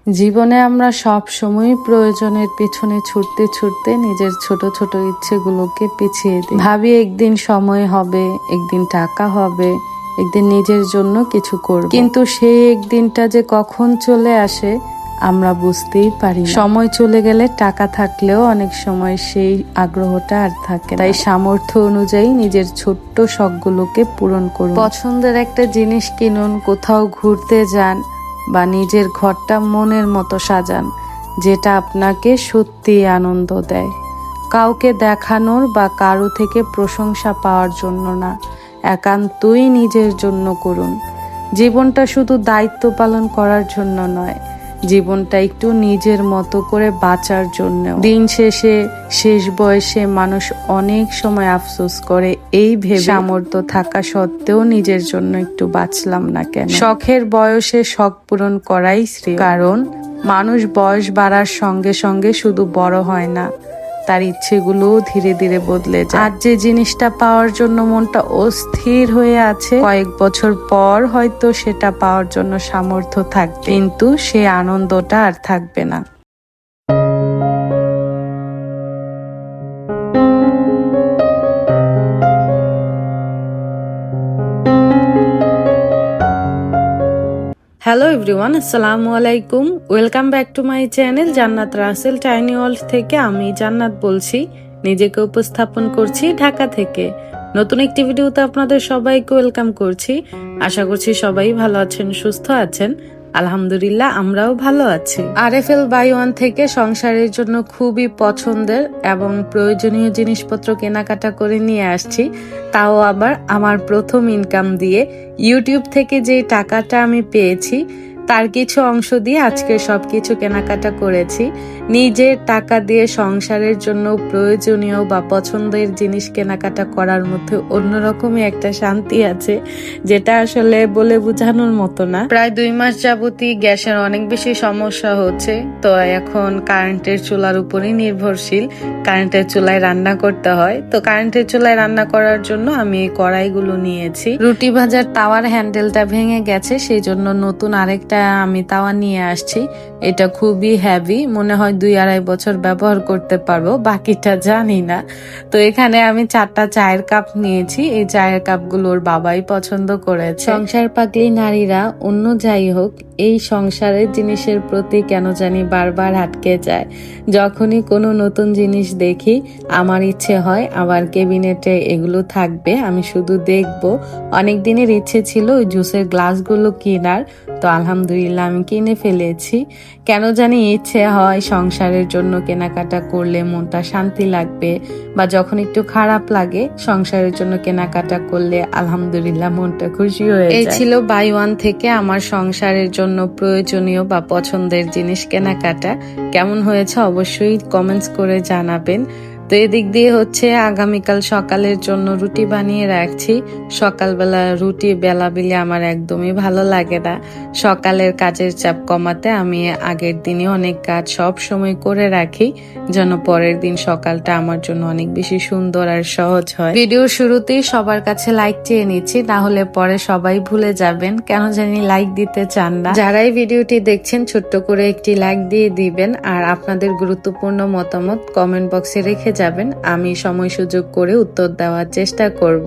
জীবনে আমরা সব সময় প্রয়োজনের পেছনে ছুটতে ছুটতে নিজের ছোট ছোট ইচ্ছেগুলোকে পিছিয়ে দিই। ভাবি একদিন সময় হবে, একদিন টাকা হবে, একদিন নিজের জন্য কিছু করব, কিন্তু সেই একদিনটা যে কখন চলে আসে আমরা বুঝতেই পারি না। সময় চলে গেলে টাকা থাকলেও অনেক সময় সেই আগ্রহটা আর থাকে না। তাই সামর্থ্য অনুযায়ী নিজের ছোট্ট শখগুলোকে পূরণ করুন। পছন্দের একটা জিনিস কিনুন, কোথাও ঘুরতে যান বা নিজের ঘরটা মনের মতো সাজান, যেটা আপনাকে সত্যি আনন্দ দেয়। কাউকে দেখানোর বা কারো থেকে প্রশংসা পাওয়ার জন্য না, একান্তই নিজের জন্য করুন। জীবনটা শুধু দায়িত্ব পালন করার জন্য নয়, জীবনটা একটু নিজের মতো করে বাঁচার জন্য। দিন শেষে শেষ বয়সে মানুষ অনেক সময় আফসোস করে এই ভেবে সামর্থ্য থাকা সত্ত্বেও নিজের জন্য একটু বাঁচলাম না কেন। শখের বয়সে শখ পূরণ করাই শ্রেয়, কারণ মানুষ বয়স বাড়ার সঙ্গে সঙ্গে শুধু বড় হয় না, তার ইচ্ছেগুলোও ধীরে ধীরে বদলে যায়। আজ যে জিনিসটা পাওয়ার জন্য মনটা অস্থির হয়ে আছে, কয়েক বছর পর হয়তো সেটা পাওয়ার জন্য সামর্থ্য থাকবে, কিন্তু সে আনন্দটা আর থাকবে না। হ্যালো এভরিওয়ান, আসসালামু আলাইকুম। Welcome back to my channel জান্নাত রাসেল টাইনি ওয়ার্ল্ড থেকে। আমি জান্নাত বলছি, নিজেকে উপস্থাপন করছি ঢাকা থেকে। নতুন একটি ভিডিওতে আপনাদের সবাইকে ওয়েলকাম করছি। আশা করছি সবাই ভালো আছেন, সুস্থ আছেন। আলহামদুলিল্লাহ, আমরাও ভালো আছি। RFL বাই ওয়ান থেকে সংসারের জন্য খুবই পছন্দের এবং প্রয়োজনীয় জিনিসপত্র কেনাকাটা করে নিয়ে আসছি, তাও আবার আমার প্রথম ইনকাম দিয়ে। ইউটিউব থেকে যে টাকাটা আমি পেয়েছি তার কিছু অংশ দিয়ে আজকে সবকিছু কেনাকাটা করেছি। নিজের টাকা দিয়ে সংসারের জন্য প্রয়োজনীয় বা পছন্দের জিনিস কেনাকাটা করার মধ্যে অন্যরকমই একটা শান্তি আছে, যেটা আসলে বলে বোঝানোর মতো না। প্রায় 2 মাস যাবতই গ্যাসের অনেক বেশি সমস্যা হচ্ছে, তো এখন কারেন্টের চুলার উপরই নির্ভরশীল। কারেন্টের চুলায় রান্না করতে হয়, তো কারেন্টের চুলায় রান্না করার জন্য আমি এই কড়াইগুলো নিয়েছি। রুটি ভাজার তাওয়ার হ্যান্ডেলটা ভেঙে গেছে, সেই জন্য নতুন আরেকটা আমি তাওয়া নিয়ে আসছি। এটা খুবই হেভি, মনে হয় 2-2.5 বছর ব্যবহার করতে পারবো, বাকিটা জানি না। তো এখানে আমি 4টা চায়ের কাপ নিয়েছি। এই চায়ের কাপগুলো ওর বাবাই পছন্দ করেছে। সংসার পাগলি নারীরা অন্য যাই হোক, এই সংসারের জিনিসের প্রতি কেন জানি বারবার আটকে যায়। যখনই কোনো নতুন জিনিস দেখি আমার ইচ্ছে হয় আবার ক্যাবিনেটে এগুলো থাকবে, আমি শুধু দেখব। অনেক দিনের ইচ্ছে ছিল ওই জুসের গ্লাসগুলো কেনার, তো আলহামদুলিল্লাহ আমি কিনে ফেলেছি। কেন জানি ইচ্ছে হয় সংসারের জন্য কেনাকাটা করলে মনটা শান্তি লাগবে, বা যখন একটু খারাপ লাগে সংসারের জন্য কেনাকাটা করলে আলহামদুলিল্লাহ মনটা খুশি হয়ে যায়। এই ছিল বাই ওয়ান থেকে আমার সংসারের জন্য প্রয়োজনীয় বা পছন্দের জিনিস কেনাকাটা। কেমন হয়েছে অবশ্যই কমেন্টস করে জানাবেন। তো এদিক দিয়ে হচ্ছে আগামীকাল সকালের জন্য রুটি বানিয়ে রাখছি। সকালবেলা রুটি বেলাবেলি আমার একদমই ভালো লাগে না। সকালের কাজের চাপ কমাতে আমি আগের দিনে অনেক কাজ সব সময় করে রাখি, যেন পরের দিন সকালটা আমার জন্য অনেক বেশি সুন্দর আর সহজ হয়। ভিডিওর শুরুতেই সবার কাছে লাইক চেয়ে নিচ্ছি, না হলে পরে সবাই ভুলে যাবেন, কেন জানি লাইক দিতে চান না। যারাই ভিডিওটি দেখছেন ছোট্ট করে একটি লাইক দিয়ে দিবেন, আর আপনাদের গুরুত্বপূর্ণ মতামত কমেন্ট বক্সে রেখে যাবেন। আমি সময় সুযোগ করে উত্তর দেওয়ার চেষ্টা করব।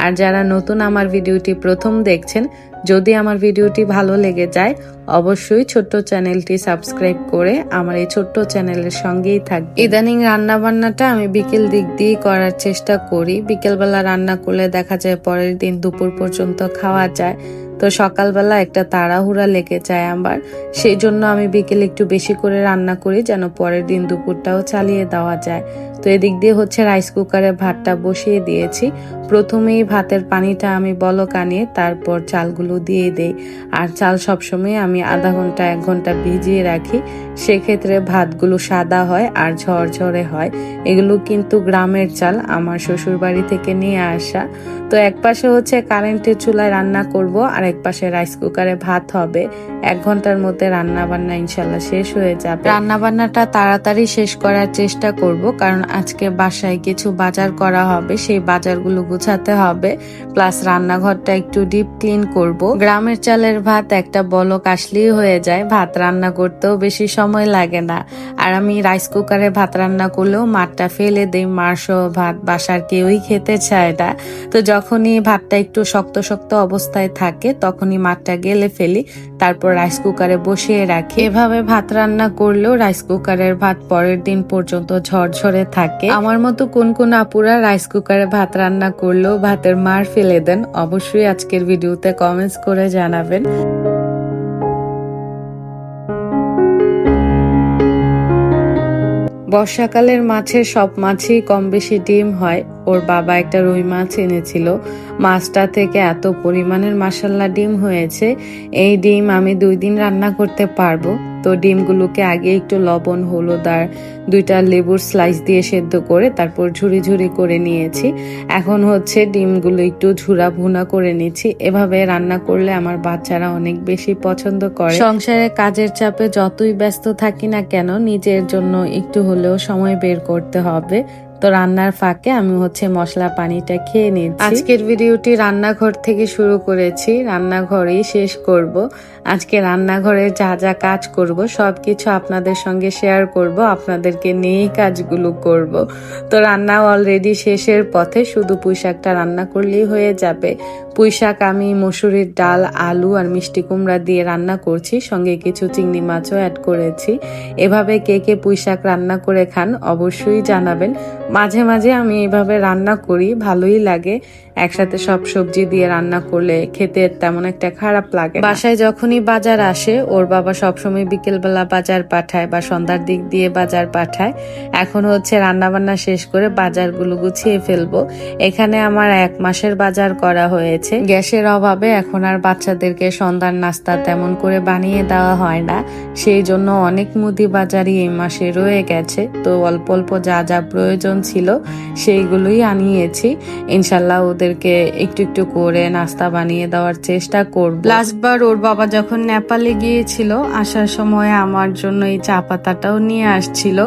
আর যারা নতুন আমার ভিডিওটি প্রথম দেখছেন, যদি আমার ভিডিওটি ভালো লেগে যায় অবশ্যই ছোট্ট চ্যানেলটি সাবস্ক্রাইব করে আমার এই ছোট্ট চ্যানেলের সঙ্গেই থাকবে। ইদানিং রান্না বান্নাটা আমি বিকেল দিক দিয়ে করার চেষ্টা করি। বিকেলবেলা রান্না করলে দেখা যায় পরের দিন দুপুর পর্যন্ত খাওয়া যায়, তো সকালবেলা একটা তাড়াহুড়া লেগে যায় আমার। সেই জন্য আমি বিকেলে একটু বেশি করে রান্না করি, যেন পরের দিন দুপুরটাও চালিয়ে দেওয়া যায়। তো এদিক দিয়ে হচ্ছে রাইস কুকারে ভাতটা বসিয়ে দিয়েছি। প্রথমেই ভাতের পানিটা আমি বলক আনিয়ে তারপর চালগুলো দিয়ে দেই। আর চাল সবসময় আমি আধা ঘন্টা 1 ঘন্টা ভিজিয়ে রাখি, সেক্ষেত্রে ভাতগুলো সাদা হয় আর ঝরঝরে হয়। এগুলো কিন্তু গ্রামের চাল, আমার শ্বশুর বাড়ি থেকে নিয়ে আসা। তো এক পাশে হচ্ছে কারেন্টের চুলায় রান্না করব, আর এক পাশে রাইস কুকারে ভাত হবে। 1 ঘন্টার মধ্যে রান্না বান্না ইনশাল্লাহ শেষ হয়ে যাবে। রান্না বান্নাটা তাড়াতাড়ি শেষ করার চেষ্টা করব, কারণ আজকে বাসায় কিছু বাজার করা হবে, সেই বাজারগুলো গুছাতে হবে, প্লাস রান্নাঘরটা একটু ডিপ ক্লিন করব। গ্রামের চালের ভাত একটা বলক আসলেই হয়ে যায়, ভাত রান্না করতেও বেশি সময় লাগে না। আর আমি রাইস কুকারে ভাত রান্না করলেও মাঠটা ফেলে দেই, মারসহ ভাত বাসার কেউই খেতে চায় না। তো যখনই ভাতটা একটু শক্ত শক্ত অবস্থায় থাকে তখনই মাঠটা গেলে ফেলি, তারপর রাইস কুকারে বসিয়ে রাখি। এভাবে ভাত রান্না করলেও রাইস কুকারের ভাত পরের দিন পর্যন্ত ঝরঝরে থাকে। আমার মতো কোন কোন আপুরা রাইস কুকারে ভাত রান্না করলেও ভাতের মার ফেলে দেন, অবশ্যই আজকের ভিডিওতে কমেন্টস করে জানাবেন। বর্ষাকালের মাছের সব মাছই কম বেশি ডিম হয়। ওর বাবা একটা রুই মাছ এনেছিল, মাছটা থেকে এত পরিমাণের মাশাআল্লাহ ডিম হয়েছে। এই ডিম আমি 2 দিন রান্না করতে পারবো। তো ডিমগুলোকে আগে একটু লবণ, হলুদ আর 2টা লেবুর স্লাইস দিয়ে সেদ্ধ করে তারপর ঝুরি ঝুরি করে নিয়েছি। এখন হচ্ছে ডিমগুলো একটু ঝুরা ভুনা করে নিচ্ছি। এভাবে রান্না করলে আমার বাচ্চারা অনেক বেশি পছন্দ করে। সংসারে কাজের চাপে যতই ব্যস্ত থাকি না কেন, নিজের জন্য একটু হলেও সময় বের করতে হবে। তো রান্নার ফাঁকে আমি হচ্ছে মশলা পানিটা খেয়ে নিচ্ছি। আজকের ভিডিওটি রান্নাঘর থেকে শুরু করেছি, রান্নাঘরেই শেষ করব। আজকে রান্নাঘরে যা যা কাজ করব সবকিছু আপনাদের সঙ্গে শেয়ার করব, আপনাদেরকে নিয়েই কাজগুলো করব। তো রান্না অলরেডি শেষের পথে, শুধু পুঁইশাকটা রান্না করলেই হয়ে যাবে। পুঁইশাক আমি মসুরির ডাল, আলু আর মিষ্টি কুমড়া দিয়ে রান্না করছি, সঙ্গে কিছু চিংড়ি মাছও অ্যাড করেছি। এভাবে কে কে পুঁইশাক রান্না করে খান অবশ্যই জানাবেন। মাঝে মাঝে আমি এভাবে রান্না করি, ভালোই লাগে। একসাথে সব সবজি দিয়ে রান্না করলে খেতে তেমন একটা খারাপ লাগে। বাসায় যখনই বাজার আসে, ওর বাবা সবসময় বিকেলবেলা বাজার পাঠায় বা সন্ধ্যার দিক দিয়ে বাজার পাঠায়। এখন হচ্ছে রান্না বান্না শেষ করে বাজারগুলো গুছিয়ে ফেলবো। এখানে আমার 1 মাসের বাজার করা হয়েছে। গ্যাসের অভাবে এখন আর বাচ্চাদেরকে সন্ধ্যার নাস্তা তেমন করে বানিয়ে দেওয়া হয় না, সেই জন্য অনেক মুদি বাজারই এই মাসে রয়ে গেছে। তো অল্প অল্প যা যা প্রয়োজন ছিল সেইগুলোই আনিয়েছি। ইনশাল্লাহ ওদেরকে একটু একটু করে নাস্তা বানিয়ে দেওয়ার চেষ্টা করব। লাস্টবার ওর বাবা যখন নেপালে গিয়েছিল, আসার সময় আমার জন্য এই চা পাতাটাও নিয়ে আসছিল।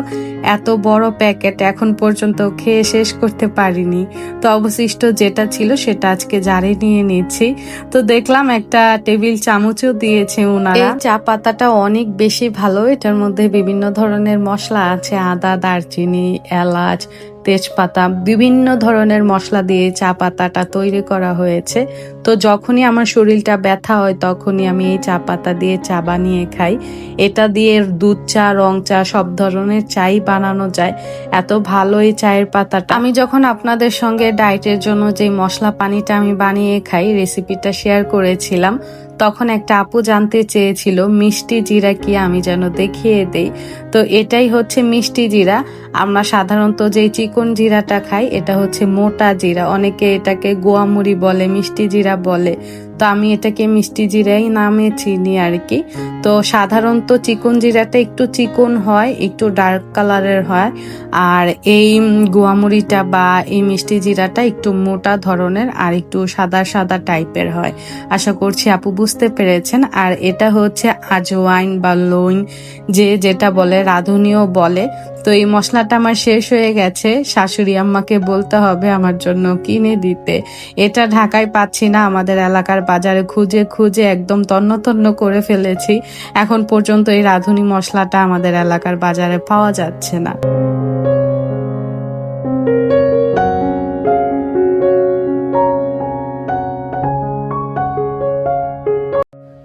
এত বড় প্যাকেট, এখন পর্যন্ত খেয়ে শেষ করতে পারিনি। তো অবশিষ্ট যেটা ছিল সেটা আজকে জারে নিয়ে নিচ্ছি। তো দেখলাম একটা টেবিল চামচও দিয়েছে ওনারা। এই চা পাতাটা অনেক বেশি ভালো, এটার মধ্যে বিভিন্ন ধরনের মশলা আছে, আদা, দারচিনি, এলাচ, তেজপাতা, বিভিন্ন ধরনের মশলা দিয়ে চা পাতাটা তৈরি করা হয়েছে। তো যখনই আমার শরীরটা ব্যথা হয় তখনই আমি এই চা পাতা দিয়ে চা বানিয়ে খাই। এটা দিয়ে দুধ চা, রং চা, সব ধরনের চাই বানানো যায়। এত ভালো এই চায়ের পাতাটা। আমি যখন আপনাদের সঙ্গে ডায়েটের জন্য যে মশলা পানিটা আমি বানিয়ে খাই রেসিপিটা শেয়ার করেছিলাম, তখন একটা আপু জানতে চেয়েছিল মিষ্টি জিরা কি আমি যেন দেখিয়ে দেই। তো এটাই হচ্ছে মিষ্টি জিরা। আমরা সাধারণত যে চিকন জিরাটা খাই এটা হচ্ছে মোটা জিরা, অনেকে এটাকে গোয়ামুড়ি বলে, মিষ্টি জিরা বলে। তো আমি এটাকে মিষ্টি জিরাই নামে চিনি আর কি। তো সাধারণত চিকন জিরাটা একটু চিকন হয়, একটু ডার্ক কালারের হয়, আর এই গোয়ামুড়িটা বা এই মিষ্টি জিরাটা একটু মোটা ধরনের আর একটু সাদা সাদা টাইপের হয়। আশা করছি আপু বুঝতে পেরেছেন। আর এটা হচ্ছে আজওয়াইন বা লইন, যেটা বলে, রাঁধুনিও বলে। তো এই মশলাটা আমার শেষ হয়ে গেছে, শাশুড়ি আম্মাকে বলতে হবে আমার জন্য কিনে দিতে। এটা ঢাকায় পাচ্ছি না, আমাদের এলাকার বাজারে খুঁজে খুঁজে একদম তন্ন তন্ন করে ফেলেছি। এখন পর্যন্ত এই রাঁধুনি মশলাটা আমাদের এলাকার বাজারে পাওয়া যাচ্ছে না।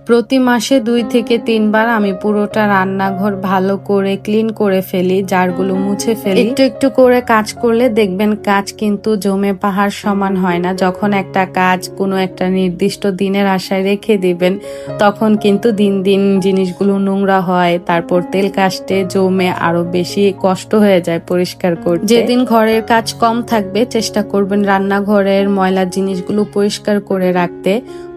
প্রতি মাসে 2 থেকে 3 বার আমি পুরোটা রান্নাঘর ভালো করে ক্লিন করে ফেলি, জারগুলো মুছে ফেলি। একটু একটু করে কাজ করলে দেখবেন কাজ কিন্তু জমে পাহাড় সমান হয় না। যখন একটা কাজ কোনো একটা নির্দিষ্ট দিনের আশায় রেখে দিবেন, তখন কিন্তু দিন দিন জিনিসগুলো নোংরা হয়, তারপর তেল কাস্টে জমে আরো বেশি কষ্ট হয়ে যায় পরিষ্কার করতে। যেদিন ঘরের কাজ কম থাকবে চেষ্টা করবেন রান্নাঘরের ময়লা জিনিসগুলো পরিষ্কার করে রাখতে,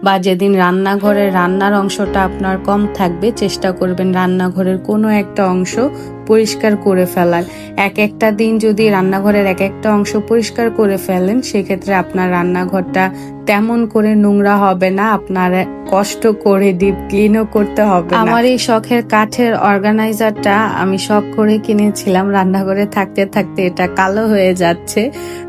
বা যেদিন রান্নাঘরের রান্নার অংশটা আপনার কম থাকবে চেষ্টা করবেন রান্নাঘরের কোনো একটা অংশ পরিষ্কার করে ফেলার। এক একটা দিন যদি রান্নাঘরের এক একটা অংশ পরিষ্কার করে ফেলেন, সেক্ষেত্রে আপনার রান্নাঘরটা তেমন করে নোংরা হবে না, আপনার কষ্ট করে ডিপ ক্লিনও করতে হবে না। আমার এই শখের কাঠের অর্গানাইজারটা আমি শখ করে কিনেছিলাম, রান্নাঘরে থাকতে থাকতে এটা কালো হয়ে যাচ্ছে।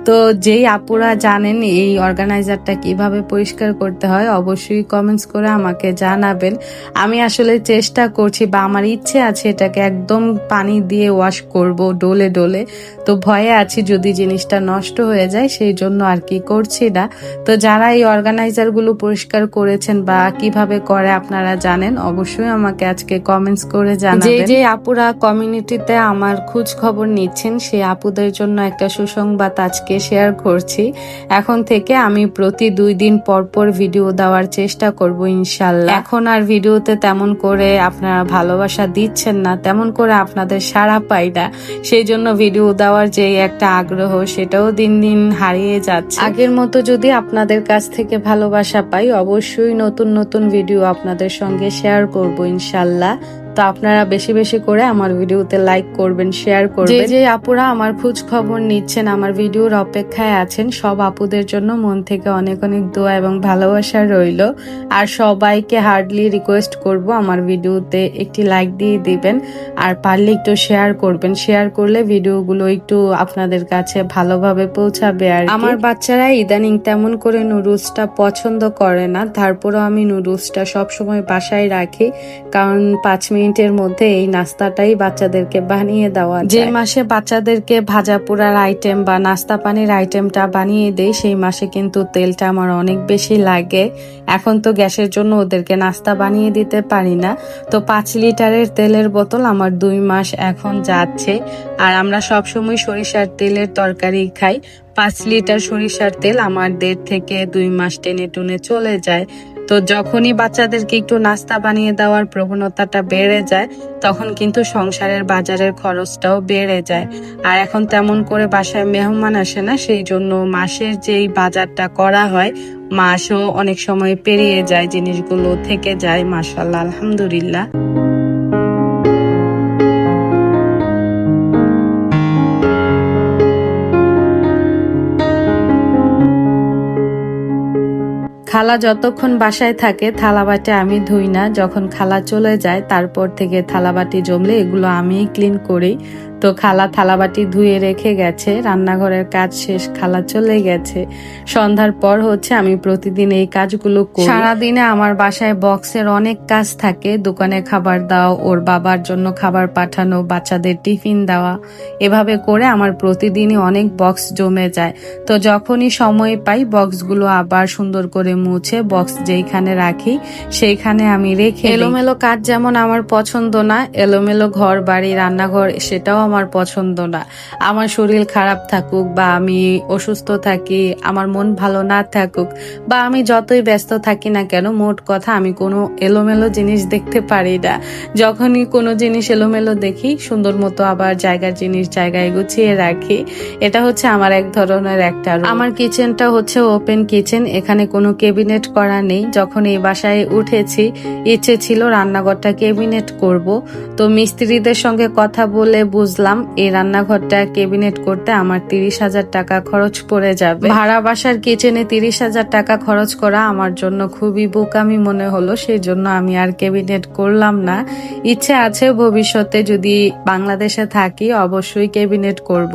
তো যেই আপুরা জানেন এই অর্গানাইজারটা কিভাবে পরিষ্কার করতে হয়, অবশ্যই কমেন্টস করে আমাকে জানাবেন। আমি আসলে চেষ্টা করছি বা আমার ইচ্ছে আছে এটাকে একদম পানি দিয়ে ওয়াশ করব ডোলে ডোলে। তো ভয়ে আছি যদি জিনিসটা নষ্ট হয়ে যায়, সেই জন্য আর কি করছি না। তো যারা এই অর্গানাইজার গুলো পরিষ্কার করেছেন বা কিভাবে করে আপনারা জানেন, অবশ্যই আমাকে আজকে কমেন্টস করে জানাবেন। যে আপুরা কমিউনিটিতে আমার খোঁজ খবর নিচ্ছেন, সেই আপুদের জন্য একটা সুসংবাদ আজকে শেয়ার করছি। এখন থেকে আমি প্রতি 2 দিন পর পর ভিডিও দেওয়ার চেষ্টা করব ইনশাল্লাহ। এখন আর ভিডিওতে তেমন করে আপনারা ভালোবাসা দিচ্ছেন না, তেমন করে আপনাদের সাড়া পাই না, সেই জন্য ভিডিও দেওয়ার যে একটা আগ্রহ সেটাও দিন দিন হারিয়ে যাচ্ছে। আগের মতো যদি আপনাদের কাছ থেকে ভালোবাসা পাই, অবশ্যই নতুন নতুন ভিডিও আপনাদের সঙ্গে শেয়ার করব ইনশাল্লাহ। তো আপনারা বেশি বেশি করে আমার ভিডিওতে লাইক করবেন, শেয়ার করবেন। যে আপুরা আমার খোঁজ খবর নিচ্ছেন, আমার ভিডিওর অপেক্ষায় আছেন, সব আপুদের জন্য মন থেকে অনেক অনেক দোয়া এবং ভালোবাসা রইল। আর সবাইকে হার্ডলি রিকোয়েস্ট করব আমার ভিডিওতে একটি লাইক দিয়ে দিবেন, আর পারলে একটু শেয়ার করবেন। শেয়ার করলে ভিডিওগুলো একটু আপনাদের কাছে ভালোভাবে পৌঁছাবে। আর আমার বাচ্চারা ইদানিং তেমন করে নুডলসটা পছন্দ করে না, তারপরও আমি নুডলসটা সবসময় বাসায় রাখি, কারণ 5 মিনিটের মধ্যে এই নাস্তাটাই বাচ্চাদেরকে বানিয়ে দেওয়া যায়। যে মাসে বাচ্চাদেরকে ভাজা পোড়ার আইটেম বা নাস্তা পানির আইটেমটা বানিয়ে দেই, সেই মাসে কিন্তু তেলটা আমার অনেক বেশি লাগে। এখন তো গ্যাসের জন্য ওদেরকে নাস্তা বানিয়ে দিতে পারি না, তো 5 লিটারের তেলের বোতল আমার 2 মাস এখন যাচ্ছে। আর আমরা সবসময় সরিষার তেলের তরকারি খাই। 5 লিটার সরিষার তেল আমার 1.5 থেকে 2 মাস টেনে টুনে চলে যায়। তো যখনই বাচ্চাদেরকে একটু নাস্তা বানিয়ে দেওয়ার প্রবণতাটা বেড়ে যায়, তখন কিন্তু সংসারের বাজারের খরচটাও বেড়ে যায়। আর এখন তেমন করে বাসায় মেহমান আসে না, সেই জন্য মাসের যেই বাজারটা করা হয়, মাসও অনেক সময় পেরিয়ে যায়, জিনিসগুলো থেকে যায়। মাশাআল্লাহ, আলহামদুলিল্লাহ। খালা যতক্ষণ বাসায় থাকে থালাবাটি আমি ধুই না, যখন খালা চলে যায় তারপর থেকে থালাবাটি জমলে এগুলো আমিই ক্লিন করি। তো খালা থালাবাটি ধুয়ে রেখে গেছে, রান্নাঘরের কাজ শেষ, খালা চলে গেছে। সন্ধ্যার পর হচ্ছে আমি প্রতিদিন এই কাজগুলো করি। সারাদিনে আমার বাসায় বক্সের অনেক কাজ থাকে, দোকানে খাবার দাও, ওর বাবার জন্য খাবার পাঠানো, বাচ্চাদের টিফিন দেওয়া, এভাবে করে আমার প্রতিদিনই অনেক বক্স জমে যায়। তো যখনই সময় পাই বক্সগুলো আবার সুন্দর করে মুছে বক্স যেইখানে রাখি সেইখানে আমি রেখে। এলোমেলো কাজ যেমন আমার পছন্দ না, এলোমেলো ঘর বাড়ি রান্নাঘর সেটাও আমার পছন্দ না। আমার শরীর খারাপ থাকুক বা আমি অসুস্থ থাকি, আমার মন ভালো না থাকুক বা আমি যতই ব্যস্ত থাকি না কেন, মোট কথা আমি কোনো এলোমেলো জিনিস দেখতে পারি না। যখনই কোনো জিনিস এলোমেলো দেখি, সুন্দর মতো আবার জায়গার জিনিস জায়গায় গুছিয়ে রাখি। এটা হচ্ছে আমার এক ধরনের একটা। আমার কিচেনটা হচ্ছে ওপেন কিচেন, এখানে কোনো কেবিনেট করা নেই। যখন এই বাসায় উঠেছি ইচ্ছে ছিল রান্নাঘরটা কেবিনেট করব, তো মিস্ত্রিদের সঙ্গে কথা বলে বুঝলাম এই রান্নাঘরটা কেবিনেট করতে আমার 30,000 টাকা খরচ পড়ে যাবে। ভাড়া বাসার কিচেনে 30,000 টাকা খরচ করা আমার জন্য খুবই বোকামি মনে হলো, সেই জন্য আমি আর কেবিনেট করলাম না। ইচ্ছে আছে ভবিষ্যতে যদি বাংলাদেশে থাকি অবশ্যই কেবিনেট করব।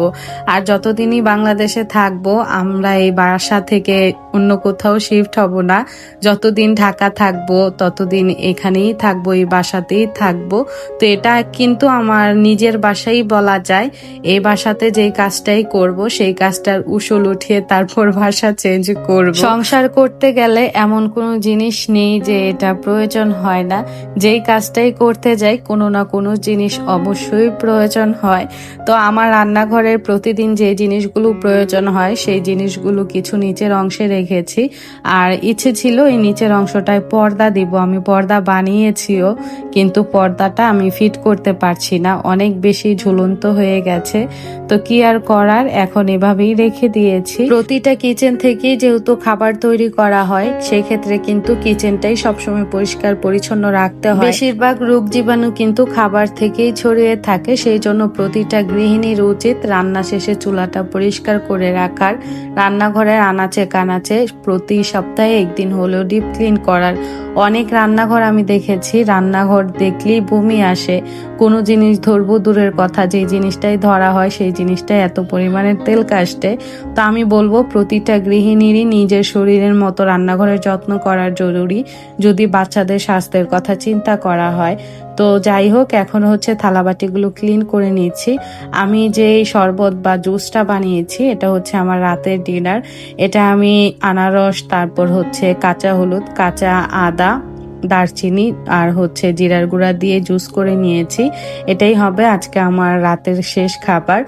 আর যতদিনই বাংলাদেশে থাকবো আমরা এই বাসা থেকে অন্য কোথাও শিফট হব না। যতদিন ঢাকা থাকবো ততদিন এখানেই থাকবো, এই বাসাতেই থাকবো। তো এটা কিন্তু আমার নিজের বাসাই বলা যায়। এই বাসাতে যেই কাজটাই করব সেই কাজটার উসুল উঠিয়ে তারপর বাসা চেঞ্জ করব। সংসার করতে গেলে এমন কোনো জিনিস নেই যে এটা প্রয়োজন হয় না। যেই কাজটাই করতে যাই কোনো না কোনো জিনিস অবশ্যই প্রয়োজন হয়। তো আমার রান্নাঘরের প্রতিদিন যে জিনিসগুলো প্রয়োজন হয় সেই জিনিসগুলো কিছু নিচের অংশে রেখেছি। আর ইচ্ছে ছিল এই নিচের অংশটায় পর্দা দিব, আমি পর্দা বানিয়েছিও, কিন্তু পর্দাটা আমি ফিট করতে পারছি না, অনেক বেশি ঝুলন্ত হয়ে গেছে। তো কি আর করার, এখন এভাবেই রেখে দিয়েছি। প্রতিটা কিচেন থেকেই যেহেতু খাবার তৈরি করা হয়, সেই ক্ষেত্রে কিন্তু কিচেনটাই সবসময় পরিষ্কার পরিচ্ছন্ন রাখতে হয়। বেশিরভাগ রোগ জীবাণু কিন্তু খাবার থেকেই ছড়িয়ে থাকে, সেই জন্য প্রতিটা গৃহিণীর উচিত রান্না শেষে চুলাটা পরিষ্কার করে রাখার, রান্নাঘরের আনাচে কানাচে প্রতি সপ্তাহে একদিন হলেও ডিপ ক্লিন করার। অনেক রান্নাঘর আমি দেখেছি, রান্নাঘর দেখলেই বমি আসে, কোনো জিনিস ধরবো দূরের কথা, যে জিনিসটাই ধরা হয় সেই জিনিসটাই এত পরিমাণের তেল কাস্টে। তো আমি বলবো প্রতিটা গৃহিণীরই নিজের শরীরের মতো রান্নাঘরের যত্ন করার জরুরি, যদি বাচ্চাদের স্বাস্থ্যের কথা চিন্তা করা হয়। তো যাই হোক, এখন হচ্ছে থালাবাটিগুলো ক্লিন করে নিচ্ছি। আমি যে শরবত বা জুসটা বানিয়েছি এটা হচ্ছে আমার রাতের ডিনার। এটা আমি আনারস, তারপর হচ্ছে কাঁচা হলুদ, কাঁচা আদা, দারচিনি আর হচ্ছে জিরার গুঁড়া দিয়ে জুস করে নিয়েছি। এটাই হবে আজকে আমার রাতের শেষ খাবার।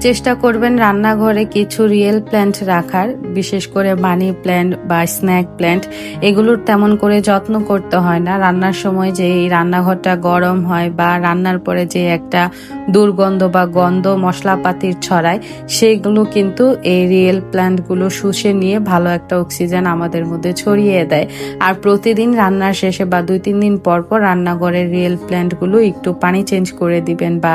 চেষ্টা করবেন রান্নাঘরে কিছু রিয়েল প্ল্যান্ট রাখার, বিশেষ করে মানি প্ল্যান্ট বা স্ন্যাক প্ল্যান্ট, এগুলোর তেমন করে যত্ন করতে হয় না। রান্নার সময় যে এই রান্নাঘরটা গরম হয় বা রান্নার পরে যে একটা দুর্গন্ধ বা গন্ধ মশলাপাতির ছড়ায়, সেইগুলো কিন্তু এই রিয়েল প্ল্যান্টগুলো শুষে নিয়ে ভালো একটা অক্সিজেন আমাদের মধ্যে ছড়িয়ে দেয়। আর প্রতিদিন রান্নার শেষে বা 2-3 দিন পর পর রান্নাঘরের রিয়েল প্ল্যান্টগুলো একটু পানি চেঞ্জ করে দিবেন বা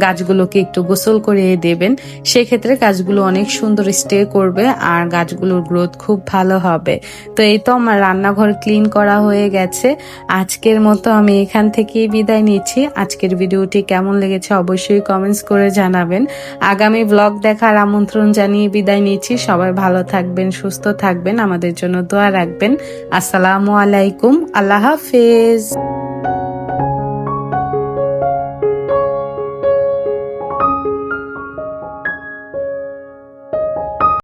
গাছগুলোকে একটু গোসল করিয়ে দেবেন। সেক্ষেত্রে গাছগুলো অনেক সুন্দর স্টে করবে আর গাছগুলোর গ্রোথ খুব ভালো হবে। তো এই তো আমার রান্নাঘর ক্লিন করা হয়ে গেছে। আজকের মতো আমি এখান থেকেই বিদায় নিচ্ছি। আজকের ভিডিওটি কেমন লেগেছে অবশ্যই কমেন্টস করে জানাবেন। আগামী ব্লগ দেখার আমন্ত্রণ জানিয়ে বিদায় নিচ্ছি। সবাই ভালো থাকবেন, সুস্থ থাকবেন, আমাদের জন্য দোয়া রাখবেন। আসসালামু আলাইকুম, আল্লাহ হাফেজ।